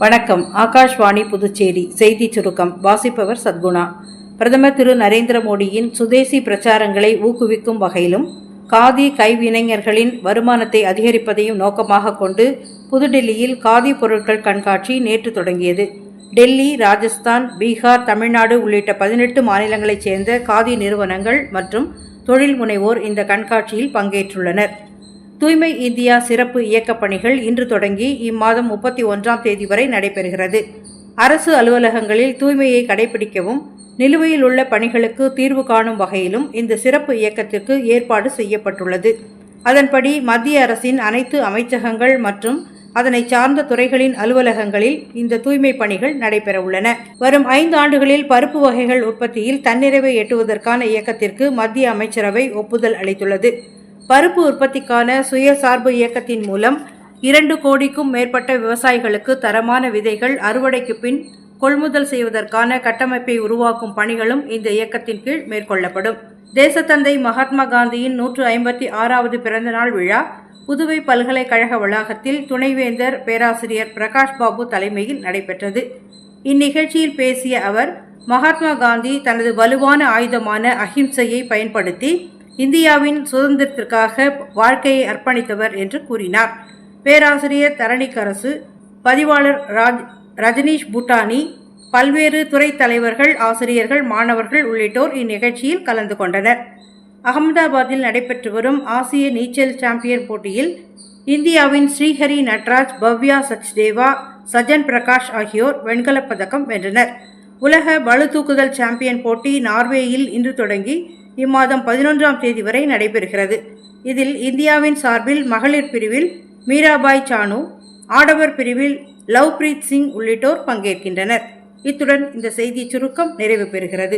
வணக்கம். ஆகாஷ்வாணி புதுச்சேரி செய்தி சுருக்கம் வாசிப்பவர் சத்குணா. பிரதமர் திரு நரேந்திர மோடியின் சுதேசி பிரச்சாரங்களை ஊக்குவிக்கும் வகையிலும் காதி கைவினைஞர்களின் வருமானத்தை அதிகரிப்பதையும் நோக்கமாக கொண்டு புதுடெல்லியில் காதி பொருட்கள் கண்காட்சி நேற்று தொடங்கியது. டெல்லி, ராஜஸ்தான், பீகார், தமிழ்நாடு உள்ளிட்ட 18 மாநிலங்களைச் சேர்ந்த காதி நிறுவனங்கள் மற்றும் தொழில் முனைவோர் இந்த கண்காட்சியில் பங்கேற்றுள்ளனர். தூய்மை இந்தியா சிறப்பு இயக்கப் பணிகள் இன்று தொடங்கி இம்மாதம் 31ஆம் தேதி வரை நடைபெறுகிறது. அரசு அலுவலகங்களில் தூய்மையை கடைபிடிக்கவும் நிலுவையில் உள்ள பணிகளுக்கு தீர்வு காணும் வகையிலும் இந்த சிறப்பு இயக்கத்திற்கு ஏற்பாடு செய்யப்பட்டுள்ளது. அதன்படி மத்திய அரசின் அனைத்து அமைச்சகங்கள் மற்றும் அதனை சார்ந்த துறைகளின் அலுவலகங்களில் இந்த தூய்மை பணிகள் நடைபெறவுள்ளன. வரும் 5 ஆண்டுகளில் பருப்பு வகைகள் உற்பத்தியில் தன்னிறைவை எட்டுவதற்கான இயக்கத்திற்கு மத்திய அமைச்சரவை ஒப்புதல் அளித்துள்ளது. பருப்பு உற்பத்திக்கான சுயசார்பு இயக்கத்தின் மூலம் 2 கோடிக்கும் மேற்பட்ட விவசாயிகளுக்கு தரமான விதைகள் அறுவடைக்கு பின் கொள்முதல் செய்வதற்கான கட்டமைப்பை உருவாக்கும் பணிகளும் இந்த இயக்கத்தின் கீழ் மேற்கொள்ளப்படும். தேசத்தந்தை மகாத்மா காந்தியின் 156வது பிறந்தநாள் விழா புதுவை பல்கலைக்கழக வளாகத்தில் துணைவேந்தர் பேராசிரியர் பிரகாஷ் பாபு தலைமையில் நடைபெற்றது. இந்நிகழ்ச்சியில் பேசிய அவர், மகாத்மா காந்தி தனது வலுவான ஆயுதமான அஹிம்சையை பயன்படுத்தி இந்தியாவின் சுதந்திரத்திற்காக வாழ்க்கையை அர்ப்பணித்தவர் என்று கூறினார். பேராசிரியர் தரணிக்கரசு, பதிவாளர் ரஜனீஷ் பூட்டானி, பல்வேறு துறை தலைவர்கள், ஆசிரியர்கள், மாணவர்கள் உள்ளிட்டோர் இந்நிகழ்ச்சியில் கலந்து கொண்டனர். அகமதாபாத்தில் நடைபெற்று வரும் ஆசிய நீச்சல் சாம்பியன் போட்டியில் இந்தியாவின் ஸ்ரீஹரி நட்ராஜ், பவ்யா சச்தேவா, சஜன் பிரகாஷ் ஆகியோர் வெண்கலப் பதக்கம் வென்றனர். உலக பளுதூக்குதல் சாம்பியன் போட்டி நார்வேயில் இன்று தொடங்கி இம்மாதம் 11ஆம் தேதி வரை நடைபெறுகிறது. இதில் இந்தியாவின் சார்பில் மகளிர் பிரிவில் மீராபாய் சானு, ஆடவர் பிரிவில் லவ்பிரீத் சிங் உள்ளிட்டோர் பங்கேற்கின்றனர். இத்துடன் இந்த செய்தி சுருக்கம் நிறைவு பெறுகிறது.